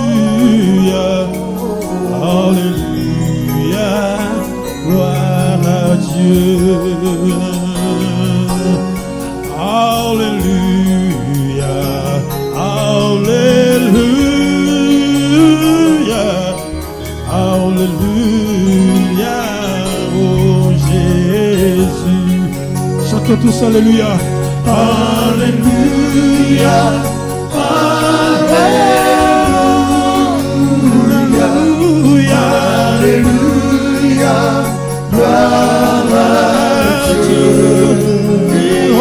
Alléluia, Alléluia, gloire à Dieu. Alléluia, Alléluia, Alléluia, oh Jésus. Chantons tous Alléluia. Alléluia, Alléluia, Alléluia, gloire à Dieu. Oh,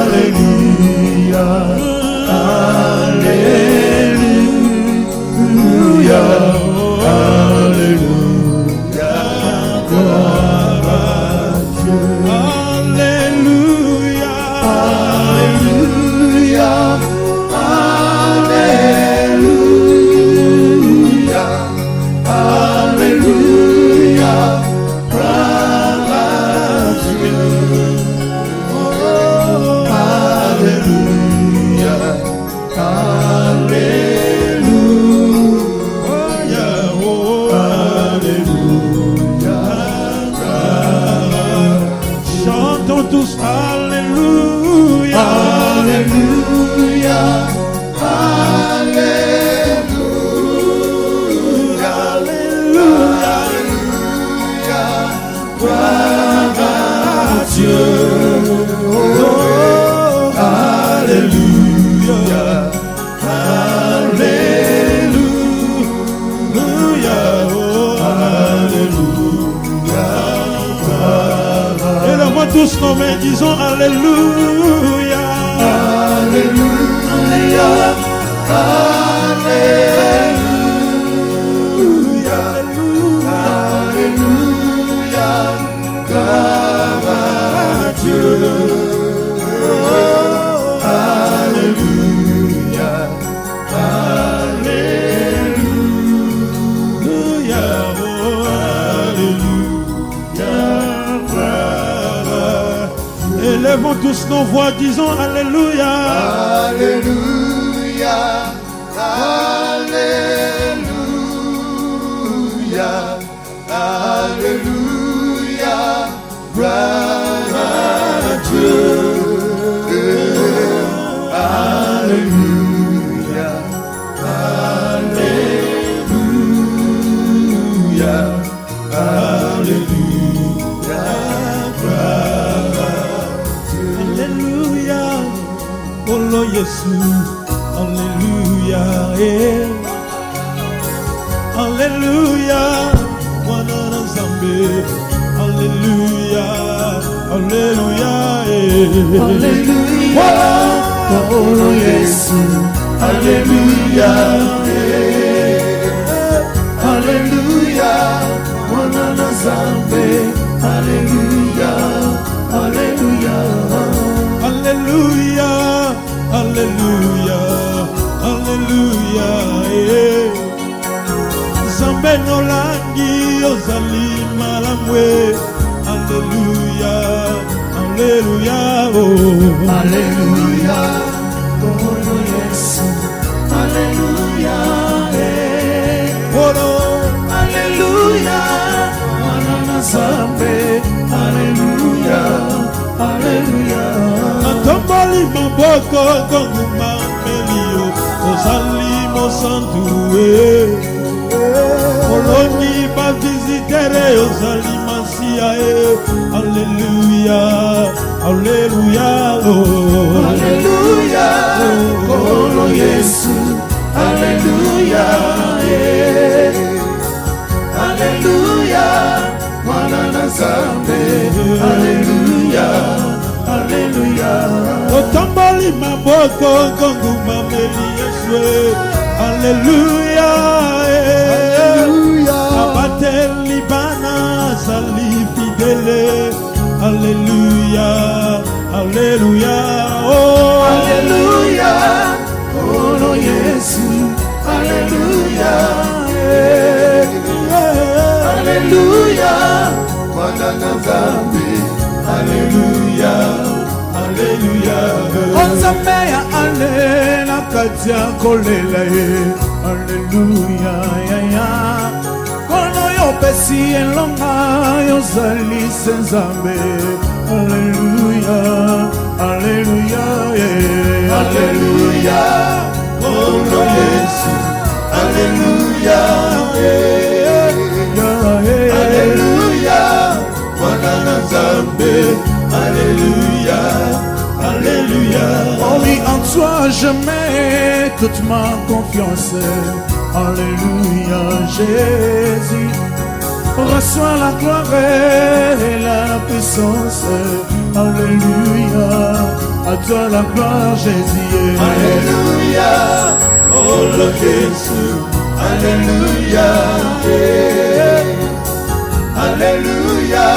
Alléluia, Alléluia, Alléluia, gloire à Dieu. Alléluia, Alléluia, Alléluia, Alléluia, gloire à Dieu. Oh, Alléluia, Alléluia, oh, Alléluia. Chantons tous Alléluia, Alléluia, Alléluia, Alléluia, gloire à Dieu. Oh, Alléluia, Alléluia, oh, Alléluia. Et lève-moi tous nos mains, disons Alléluia, Alléluia, Alléluia, Alléluia, gloire à Dieu. Oh, Alléluia, Alléluia, oh, Alléluia. Élevons tous nos voix, disons Alléluia, Alléluia, Alléluia, Alléluia, gloire à Dieu. Alléluia, Alléluia, Alléluia, gloire à Dieu. Alléluia, oh lo Jésus, Alléluia, Alléluia, Mwana Nzambe, Alléluia, Alléluia, Alléluia, oh Jésus, Alléluia, Alléluia, Mwana Nzambe, Alléluia, Alléluia, Alléluia, Alléluia, Alléluia, Nzambe nolangi ozali malamwe, Alléluia, Alléluia, oh, Alléluia, oh Jésus, Alléluia, oh, Alléluia, Mwana Nzambe, Alléluia, Alléluia. Natomboli maboko konguma melio, ozali mosantuwe, olongi ba visitere ozali masia, Alléluia, Alléluia, oh, Alléluia, oh Jésus, Alléluia, Alléluia, Mwana Nzambe, Alléluia, Alléluia. Otomboli maboko konguma meli Yeshua, Alléluia, abateli bana zali fidèle, Alléluia, Alléluia, oh, Alléluia, oh Jésus, Alléluia, Alléluia, Mwana Nzambe, Alléluia, Alléluia. Alléluia. Onzambe ya ale na katia kolela ye. Alléluia, ya ya. Kono yo pesi elonga yo zali senzambe. Alléluia, Alléluia, yeah. Alléluia. Kono Yesu. Alléluia. Alléluia. Mwana na Nzambe. Alléluia. Alléluia. Oh oui, en toi je mets toute ma confiance. Alléluia, Jésus. Reçois la gloire et la puissance. Alléluia. À toi la gloire, Jésus. Alléluia. Oh le Jésus. Alléluia. Alléluia.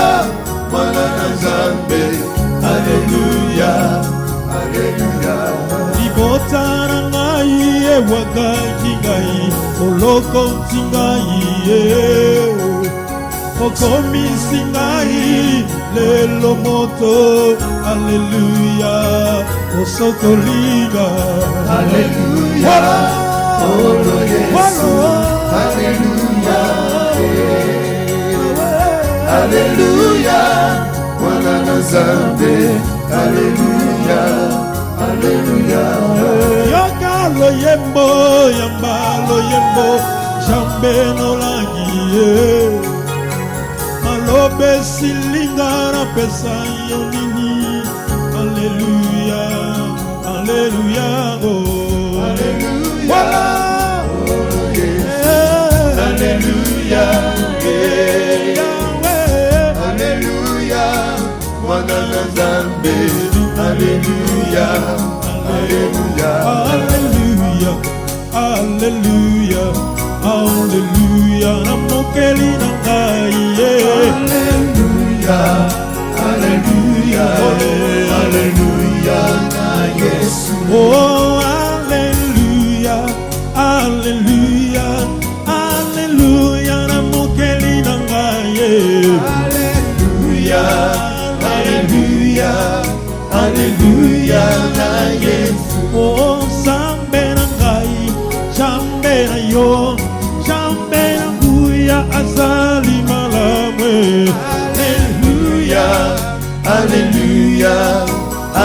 Mwana na Nzambe. Alléluia. Alléluia. Libota na ngai ewakaki ngai olokonti ngai okomisi ngai lelo moto. Alléluia. Osokolinga. Alléluia. Oh le Jésus. Alléluia. Alléluia. Mwana na Nzambe. Alléluia. Alléluia. Yoka loyembo yamba loyembo jambe nolangi malobe silinga na pesa yonini. Alléluia. Alléluia. Oh Alléluia. Oh yeah. Alléluia. Yahweh. Alléluia. Mwana na Nzambe. Alléluia. Alléluia. Alléluia. Alléluia. Alléluia. Namokeli na ngai. Alléluia. Alléluia. Alléluia. Na Yesu. Oh, Alléluia. Alléluia. Alléluia. Namokeli na ngai. Alléluia. Alléluia. Alléluia. Na Yesu. Oh, Zambe na ngai. Jambe na yo. Jambe na nguya azali malamu. Alléluia. Alléluia.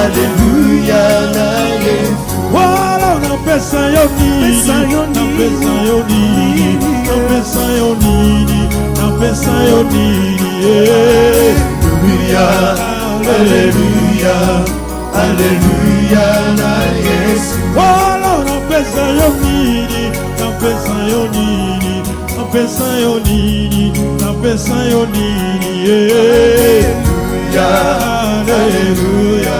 Alléluia. Na Yesu. Wala na pesa yo nini. Na pesa yo nini. Na pesa yo nini. Na pesa yo nini. Alléluia. Alléluia. Alléluia. Na Yesu. Wala na pesa yo nini. Na pesa yo nini. Na pesa yo nini. Na pesa yo nini. Alléluia. Alléluia.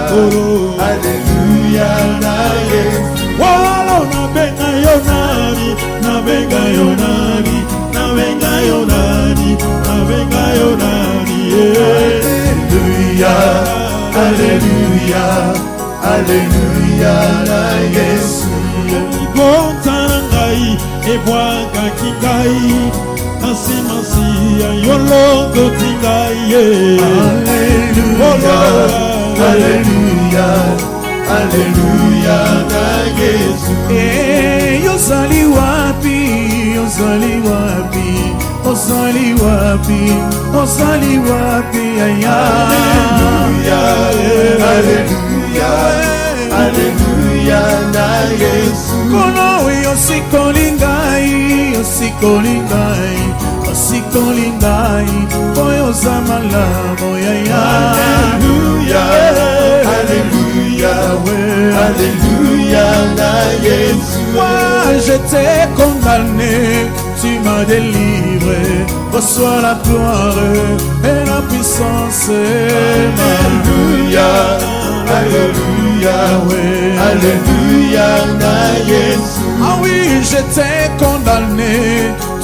Alléluia. Na Yesu. Wala na benga yo nani. Na benga yo nani. Na benga yo nani. Na benga yo nani. Alléluia. Alléluia. Alléluia. Na Yesu. Libota na ngai ebwakaki ngai nasimasi ya yolongo tingai. Alléluia. Alléluia. Alléluia. Na Yesu. Yozali wapi? Yozali wapi? Ozali wapi? Ozali wapi? Alléluia. Alléluia. Alléluia. Na Yesu. Kono yosikolingai. Yosikolingai. Yosikolingai. Oyoza malamu. Alléluia. Alléluia. Alléluia. Na Yesu. Moi je t'ai condamné, tu m'as délivré. Reçois la gloire et la puissance. Alléluia. Alléluia. Alléluia. Na Yesu. Ah oui, je t'ai condamné,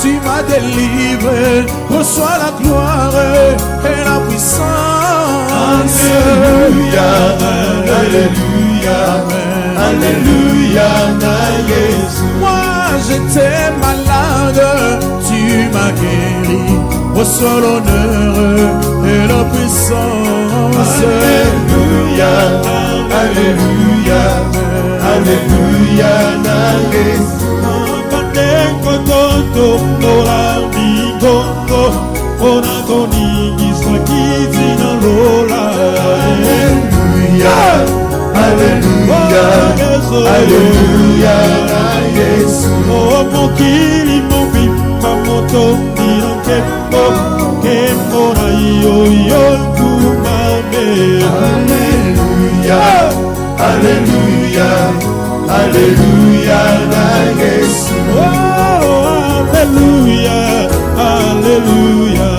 tu m'as délivré. Reçois la gloire et la puissance. Alléluia. Alléluia. Alléluia. Na Yesu. Moi j'étais malade, tu m'as guéri. Reçois l'honneur et la puissance. Alléluia. Alléluia, Alléluia, Yesu. Nabandengo toto nora bingongo, onakoni isakiti na lola. Alléluia, Alléluia, Alléluia, Yesu. Oh mokili mobimba moto ndinokembo, kembo na yo kumame. Alléluia, Alléluia, Alléluia, Yesu. Oh Alléluia, Alléluia,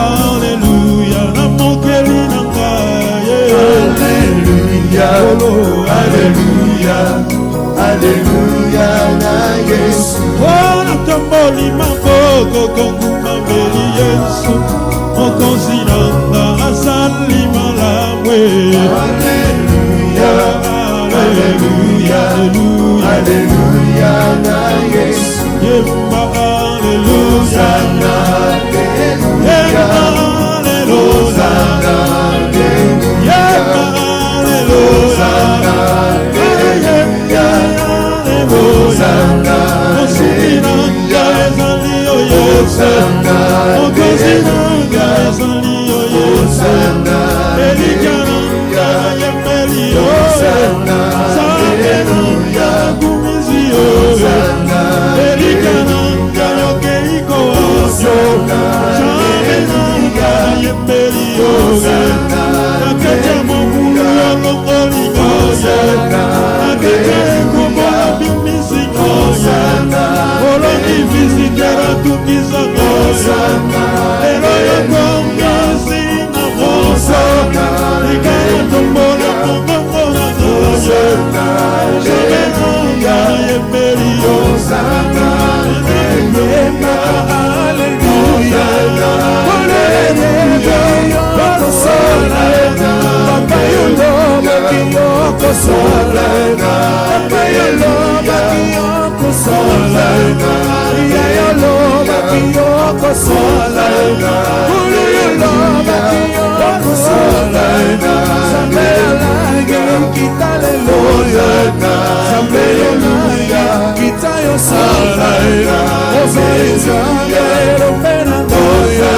Alléluia, na mokili na ngai. Alléluia, Alléluia, Alléluia, Yesu. Oh natamboli maboko konguma mbeli Yesu, mokonzi nanga azali malamwe. Alléluia, Alléluia, Alléluia, Yesu. Yemba Alléluia, Yemba Alléluia, Yemba Alléluia, mokonzi nanga ezali yo Yesu, mokonzi nanga ezali yo Yesu, elika nanga yembeli yo, sange nanga kumizi yo, elika nanga yokeiko waso, sange nanga yembeli yo, nakeja mokulu ya longoli ngoye, nakeja ekobola bimisi ngoye, olongi fizikera tukiza ngoye, elo yokomisi na moso, ekaya tombola kongongola ngoye, jabe nanga yembeli yo, Yemba, Alléluia, Alléluia, Papa yoloba kiyoko solana, Papa yoloba kiyoko solana, Iya yoloba kiyoko solana, Ulu yoloba kiyoko solana, Sambe alage kita leloya, Sambe yoloya kita yo solana, Ozo izame ropena doya,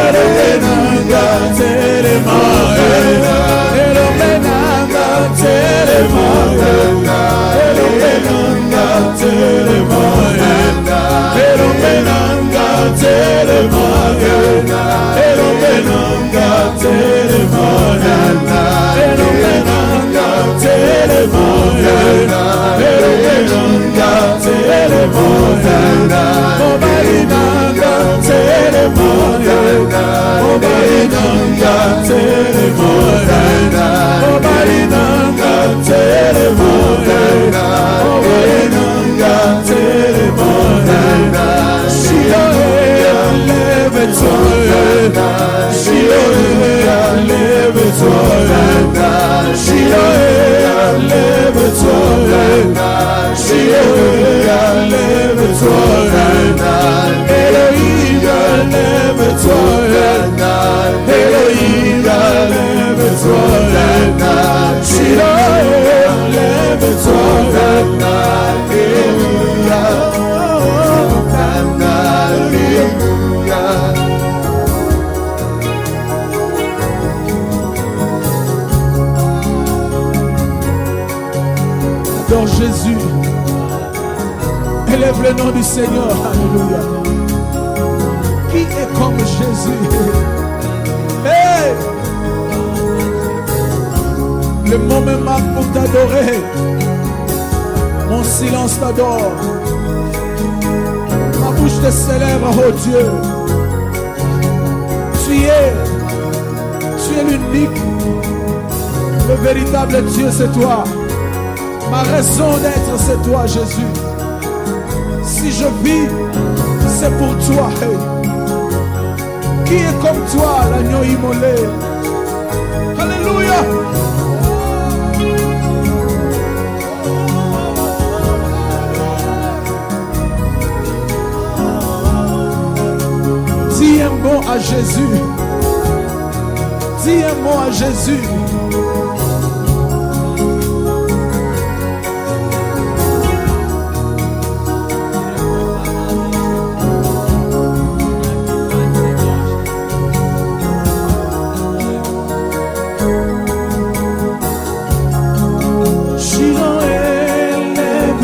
Erenanga tere maena, Erenanga tere maena, Erenanga tere maena, Erenanga tere maena, Erenanga tere maena, Erenanga tere maena, Erenanga tere maena, Obarinanga tere maena, Obarinanga tere maena, Obarinanga tere maena, Obarinanga tere maena, Shiloh leve-toi, Shiloh leve-toi, Shiloh leve-toi, Shiloh leve-toi, Elohim lève-toi, Elohim lève-toi, Shiloh lève-toi, Adore Jésus, élève le nom du Seigneur, alléluia. Qui est comme Jésus? Hey! Le mot me manque pour t'adorer. Mon silence t'adore. Ma bouche te célèbre, oh Dieu. Tu es l'unique. Le véritable Dieu, c'est toi. Ma raison d'être, c'est toi, Jésus. Si je vis, c'est pour toi. Hey. Qui est comme toi, l'agneau immolé? Alléluia. Dis un mot à Jésus. Dis un mot à Jésus.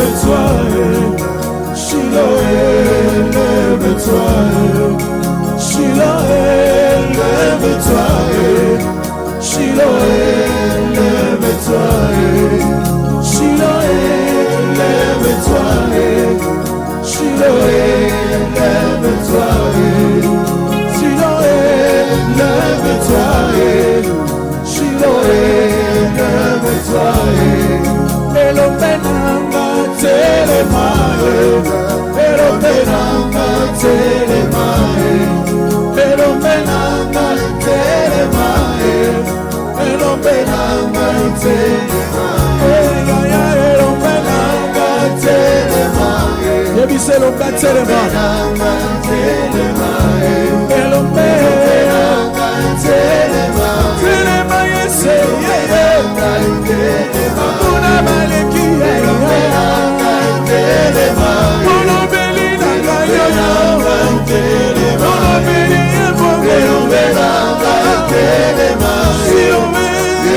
lève-toi, Shiloh, lève-toi, Shiloh, lève-toi, Shiloh, lève-toi, Shiloh, lève-toi, Shiloh, lève-toi, Shiloh, lève-toi, Shiloh, lève-toi, Elopenanga telemae, Elopenanga telemae, Elopenanga telemae, Elopenanga telemae, Elopenanga telemae, Yebise Elombe telemae, Elopenanga telemae, telemae se Kuna maleki Elopenanga telemae, Kuna belina kayoyo, Kuna belina kayoyo, Elopenanga telemae,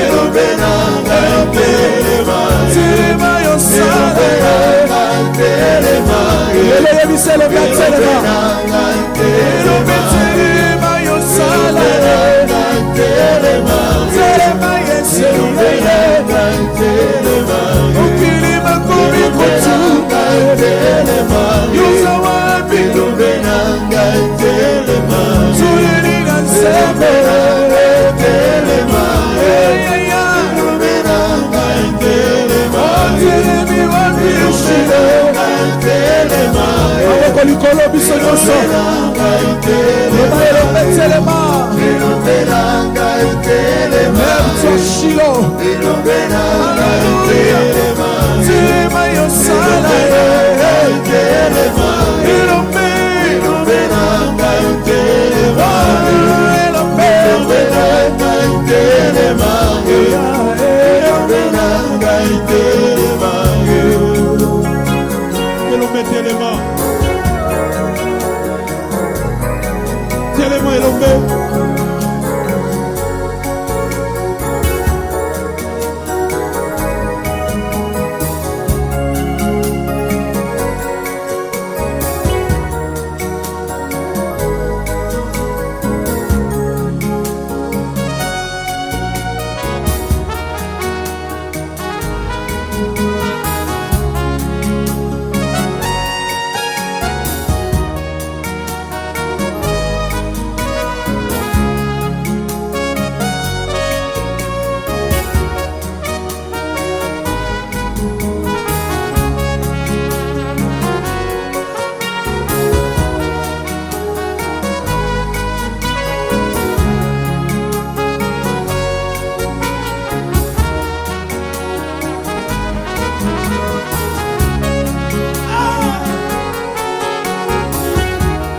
Elopenanga telemae, telemae osala, Yebise Elombe telemae, Elopenanga osala, telemae se ukilima kubikutuka yuza wapi tuliniga nsembe otelemi wapi ushile aboko likolo biso nyonso loba Elombe telema, lève-toi Shiloh, alléluia, telema yosala, Elombe, Elombe telema. Telema Elombe.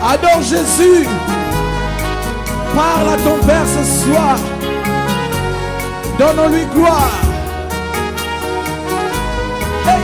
Adore Jésus. Parle à ton Père ce soir. Donne-lui gloire. Hey.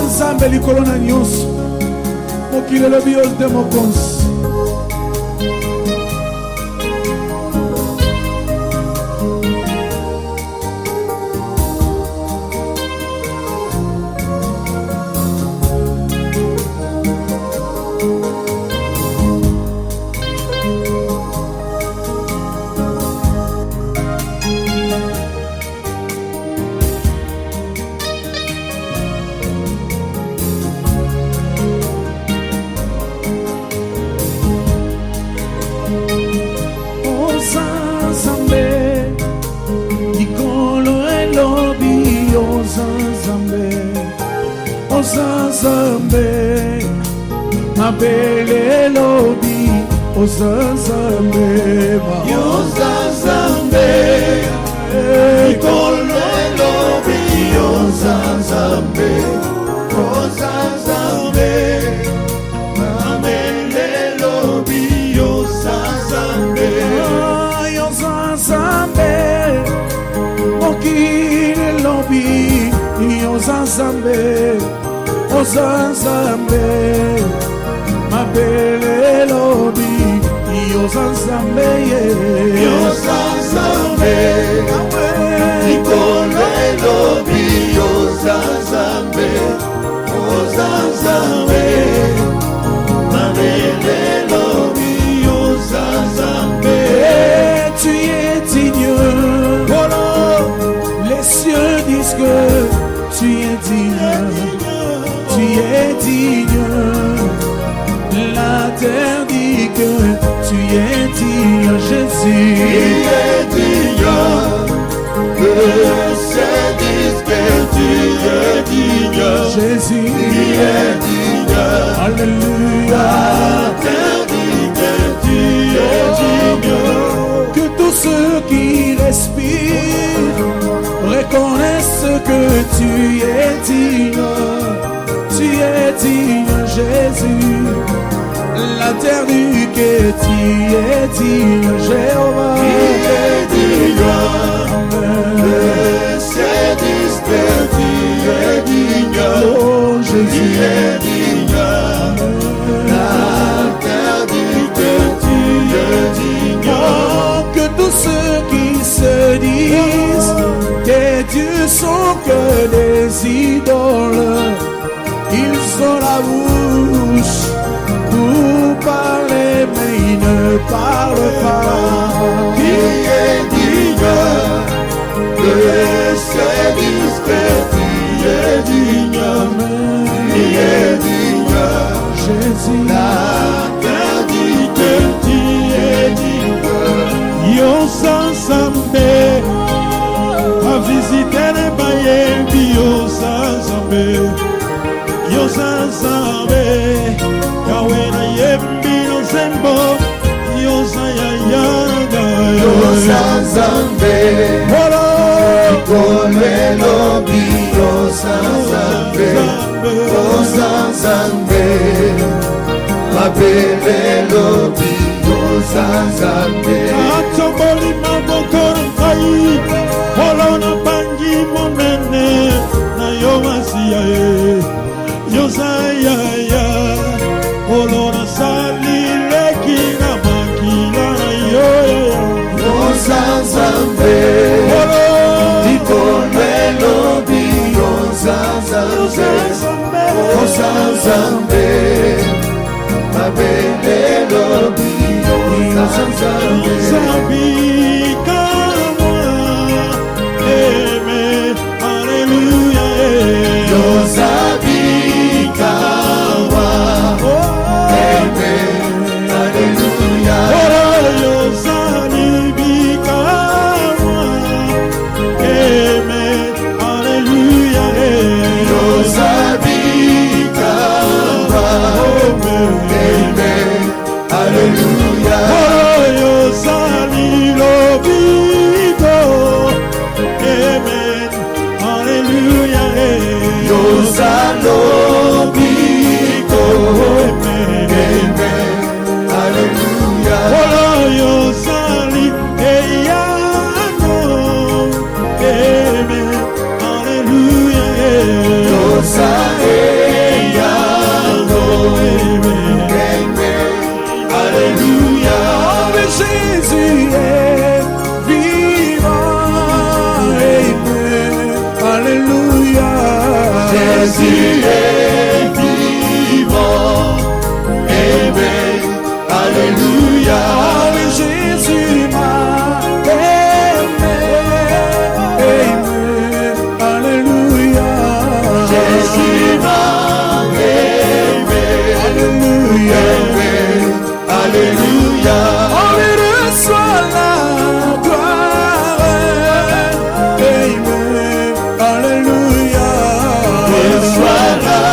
Nzambe likolo na nyonso mokili elobi yo nde mokonzi. Nzambe, mabele lobi, oza Nzambe, Yoza Nzambe, Nikolo lobi, Yoza Nzambe, Oza Nzambe, Mamele lobi, Yoza Nzambe, Yoza Nzambe, Mokile lobi, Yoza Nzambe, Oza Nzambe, mabele lobi, Yoza Nzambe, Yoza Nzambe, Nikolo lobi, Yoza Nzambe, Oza Nzambe, Mamele lobi, Yoza Nzambe. Tu es digne, les cieux disent que tu es digne, tu es digne, la terre dit que tu es digne, Jésus. Tu es digne, le ciel dit que tu es digne, Jésus. tu es digne, Alléluia. la terre dit que tu es digne. Que tous ceux qui respirent reconnaissent que tu es digne, Jésus. La terre dit que tu es digne, Jéhovah. Tu es digne, le ciel dit que tu es digne, Oh tu Jésus. es digne, la terre dit que tu es digne. Oh, que tous ceux qui se disent que Dieu sont que des idoles, ils ont la bouche pour parler, mais ils ne parlent pas. Tu es digne, le ciel dit que tu es digne, tu es digne, Jésus. la terre dit que tu es digne. Yoza Nzambe, a visité les bayebi, Yoza Nzambe, Yoza Nzambe, Yahweh na yembi no zembo, Yoza Yayaga, Yoza Nzambe, Nikole lobi, Yoza Nzambe, Yoza Nzambe, mabele lobi, Yoza Nzambe. Atoboli maboko na ngai, molona bangi monene, na yo masiya ye, Yoza Yaya, molona sali leki na makila na yo ya. Yoza Nzambe, Nikole lobi, Yoza Nzambe, Yoza Nzambe, mabele lobi, Yoza Nzambe. Zabika moi, amen, alléluia. Yoza bika moi, amen, alléluia. Yoza bika moi, amen, alléluia. Yoza bika moi, amen, alléluia. Yoza lobiko, amen, alléluia. Yoza lobiko, amen, alléluia. Yoza eyano, amen, alléluia. Yoza eyano, amen, alléluia. Oh, mais Jésus est vivant, amen, alléluia. Jésus est vivant, amen, alléluia. Oh, mais Jésus m'a aimé, amen, alléluia. Jésus m'a aimé, Alléluia. amen, alléluia. On lui reçoit la gloire, amen, alléluia. Reçois la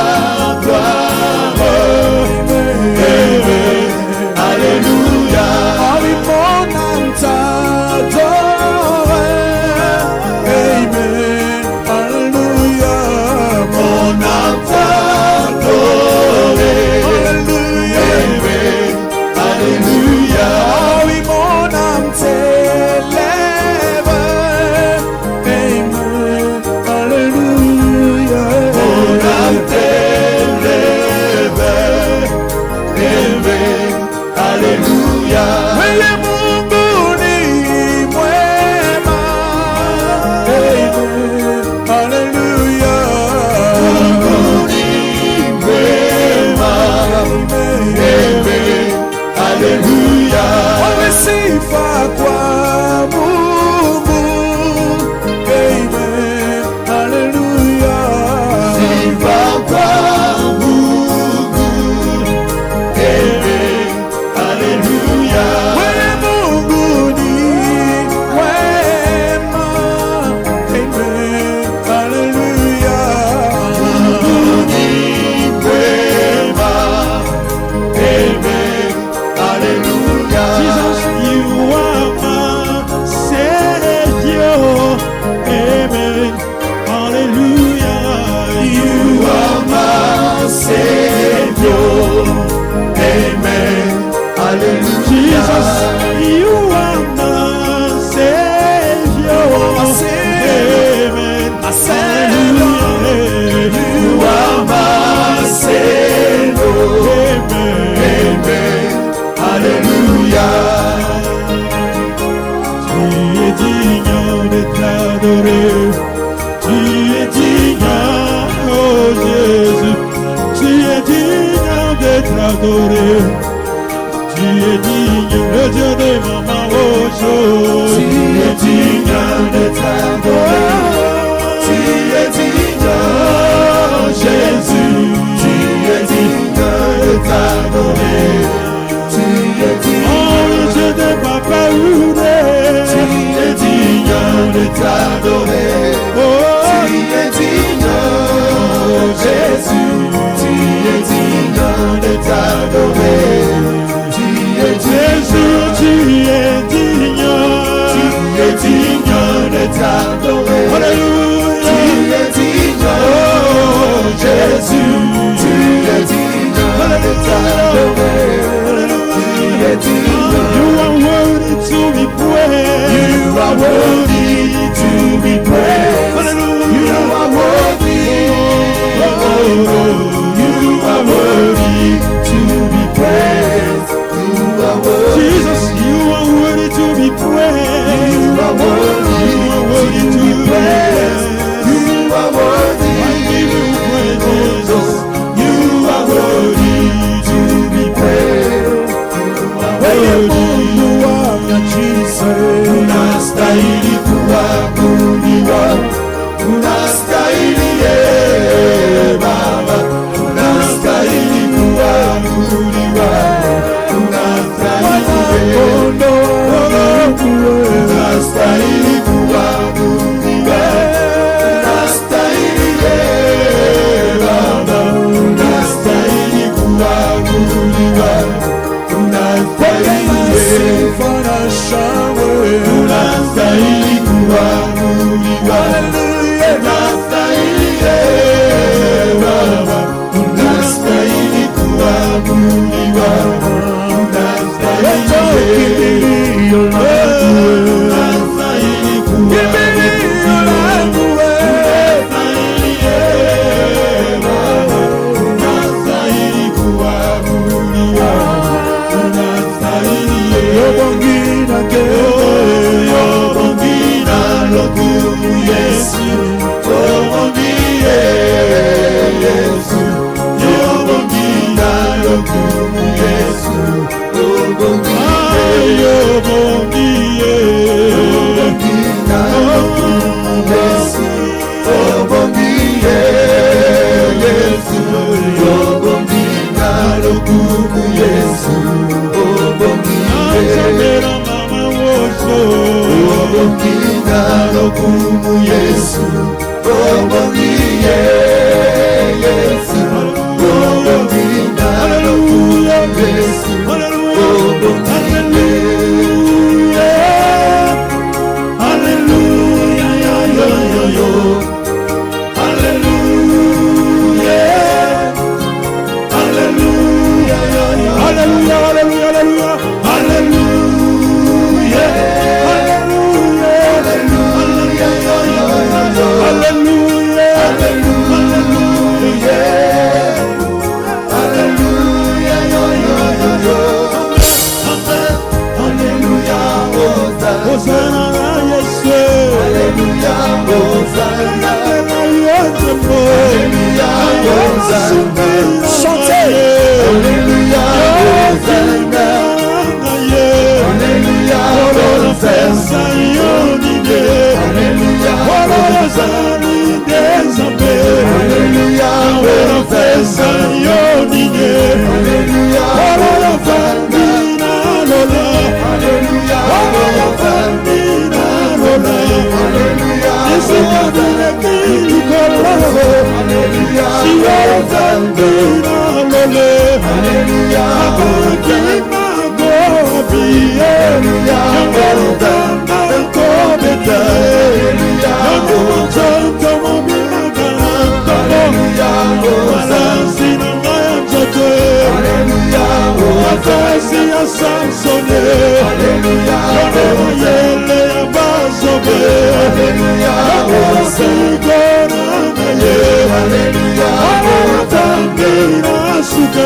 Alléluia,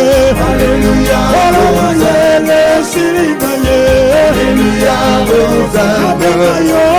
Alléluia, Alléluia, Silimaye, Alléluia, Alléluia,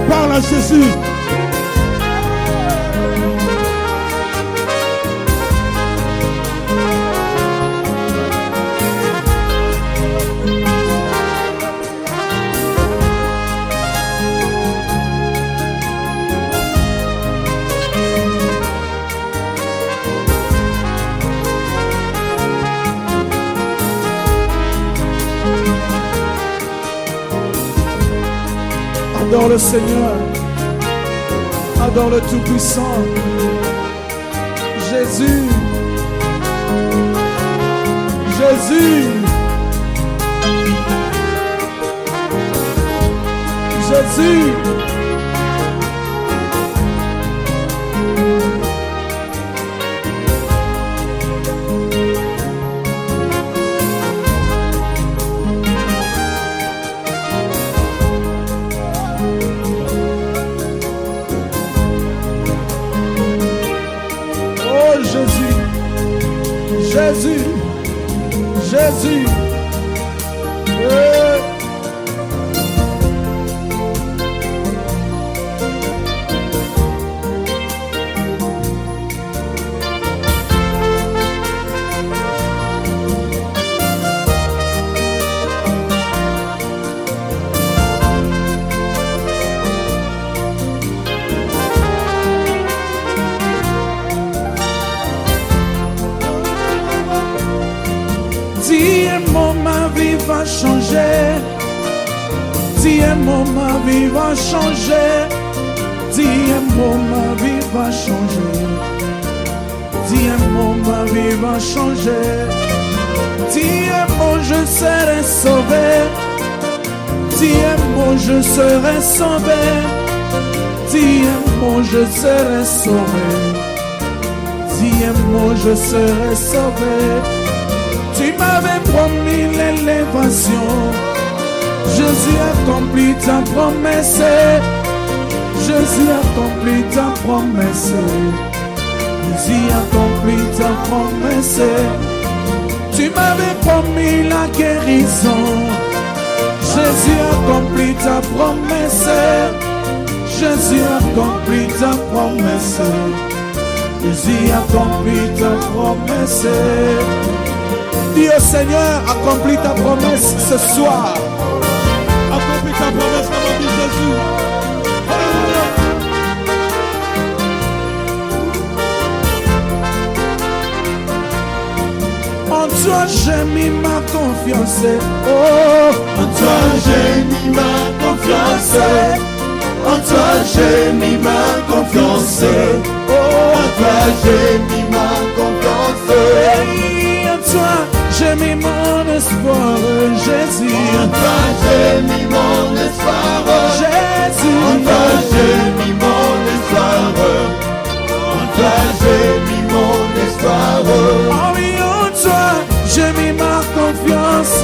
parle à Jésus. Adore le Seigneur, adore le Tout-Puissant, Jésus, Jésus, Jésus. Jésus, Jésus, dis-moi ma vie va changer, dis-moi ma vie va changer, dis-moi ma vie va changer, dis-moi ma vie va changer, dis-moi je serai sauvé, dis-moi je serai sauvé, dis-moi je serai sauvé, dis-moi je serai sauvé. Tu m'avais promis l'élévation, Jésus accomplit ta promesse, Jésus accomplit ta promesse, Jésus accomplit ta promesse. Tu m'avais promis la guérison, Jésus accomplit ta promesse, Jésus accomplit ta promesse, Jésus accomplit ta promesse. Dis au Seigneur, accomplis ta promesse ce soir. Accomplis ta promesse dans ma vie, Jésus. En toi j'ai mis ma confiance. Oh, en toi j'ai mis ma confiance. En toi j'ai mis ma confiance. Oh, en toi j'ai mis ma confiance. En toi j'ai j'ai mis mon espoir, Jésus. En toi j'ai mis mon espoir. Jésus. En toi j'ai mis mon espoir. En toi j'ai mis mon espoir. Oh oui, en toi j'ai mis ma confiance.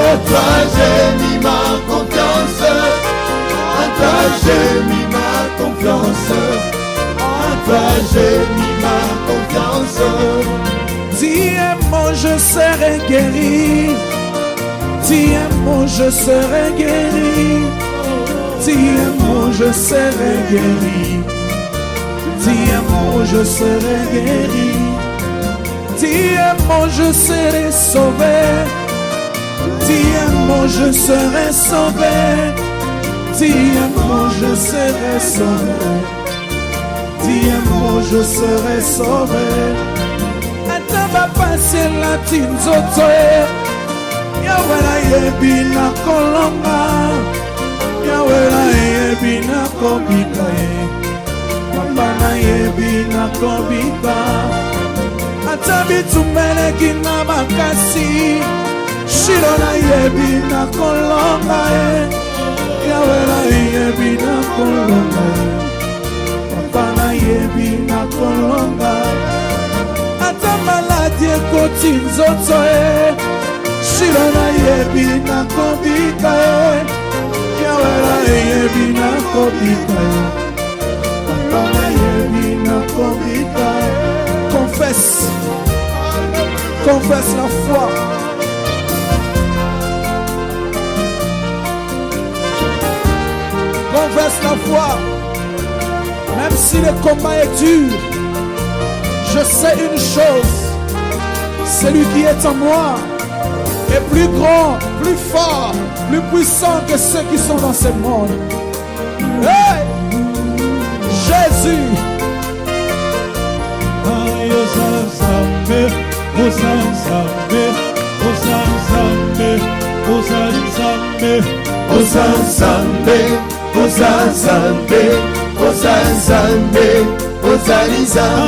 En toi j'ai mis ma confiance. En toi j'ai mis ma confiance. En toi j'ai mis ma confiance. Dis-moi, je serai guéri. Dis-moi, je serai guéri. Dis-moi, je serai guéri. Dis-moi, je serai guéri. Dis-moi, je serai sauvé. Dis-moi, je serai sauvé. Dis-moi, je serai sauvé. Dis-moi, je serai sauvé. Va passer la tinzoto Yawe la yebi na kolonga Yawe la yebi na kobika Mamba na yebi na kobika Atabi tumeleki na makasi Shiro na yebi na kolonga Yawe la yebi na kolonga Mamba na yebi na kolonga Ata maladi ekoti nzoto Shiro na yebi na kobika Yawe na yebi na kobika Papa na yebi na kobika Confesse Confesse la foi Confesse la foi Même si le combat est dur je sais une chose, celui qui est en moi est plus grand, plus fort, plus puissant que ceux qui sont dans ce monde. Hey! Jésus! Ozali Zambe, Ozali Zambe, Ozali Zambe, Ozali Zambe, Ozali Zambe, Ozali Zambe, Ozali Zambe, Ozali Zambe,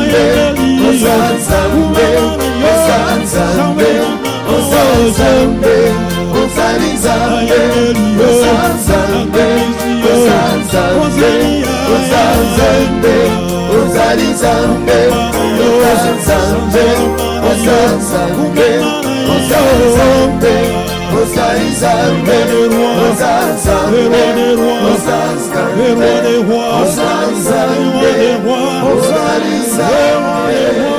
Ozali Zambe, Ozali Zambe, Ozali Zambe, Ozali Zambe, Ozali Zambe, Ozali Zambe, Ozali Zambe, Ozali Zambe, Ozali Zambe.